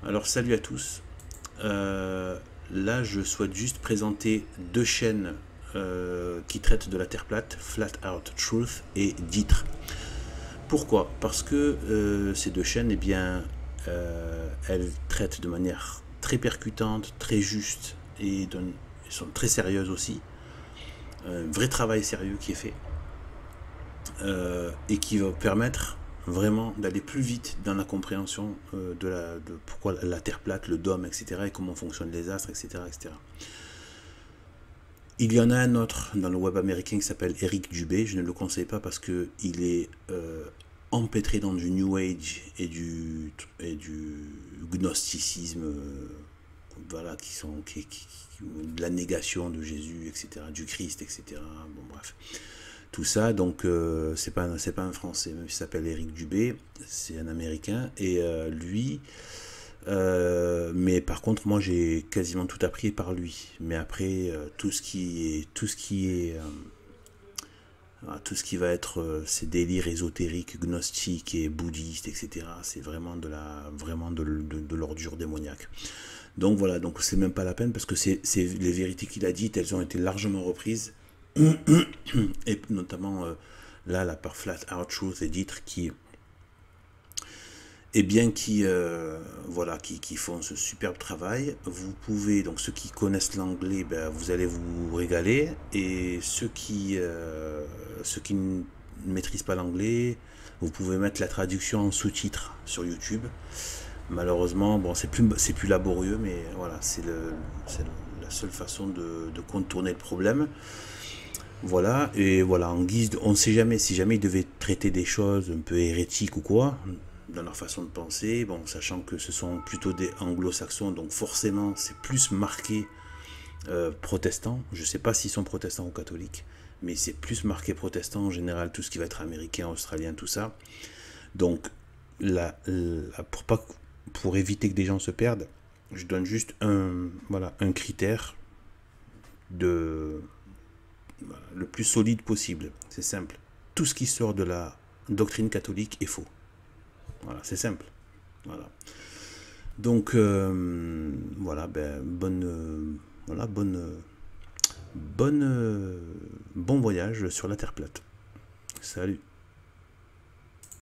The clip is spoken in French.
Alors salut à tous. Là je souhaite juste présenter deux chaînes qui traitent de la Terre plate, Flat Earth Truth et Ditre. Pourquoi? Parce que ces deux chaînes, elles traitent de manière très percutante, très juste et sont très sérieuses aussi. Un vrai travail sérieux qui est fait et qui va permettre vraiment d'aller plus vite dans la compréhension de pourquoi la Terre plate, le dôme, etc. et comment fonctionnent les astres, etc., etc. Il y en a un autre dans le web américain qui s'appelle Eric Dubé. Je ne le conseille pas parce qu'il est empêtré dans du New Age et du gnosticisme, voilà, de la négation de Jésus, etc., du Christ, etc. Bon, bref. Tout ça, donc c'est pas un Français, même s'il s'appelle Eric Dubé, c'est un Américain, et lui, mais par contre, moi j'ai quasiment tout appris par lui. Mais après, tout ce qui va être ces délires ésotériques, gnostiques et bouddhistes, etc. C'est vraiment de l'ordure démoniaque. Donc voilà, donc c'est même pas la peine parce que c'est les vérités qu'il a dites, elles ont été largement reprises et notamment là la par Flat Earth Truth et Ditre qui et bien qui font ce superbe travail. Vous pouvez, donc ceux qui connaissent l'anglais, ben, vous allez vous régaler, et ceux qui ne maîtrisent pas l'anglais, vous pouvez mettre la traduction en sous-titres sur YouTube. Malheureusement, bon, c'est plus laborieux, mais voilà, c'est la seule façon de contourner le problème. Voilà, et voilà, on ne sait jamais, si jamais ils devaient traiter des choses un peu hérétiques ou quoi, dans leur façon de penser, bon, sachant que ce sont plutôt des anglo-saxons, donc forcément c'est plus marqué protestant. Je ne sais pas s'ils sont protestants ou catholiques, mais c'est plus marqué protestant en général, tout ce qui va être américain, australien, tout ça. Donc, pour éviter que des gens se perdent, je donne juste un critère de le plus solide possible. C'est simple. Tout ce qui sort de la doctrine catholique est faux. Voilà, c'est simple. Voilà. Donc voilà, ben bon voyage sur la Terre plate. Salut.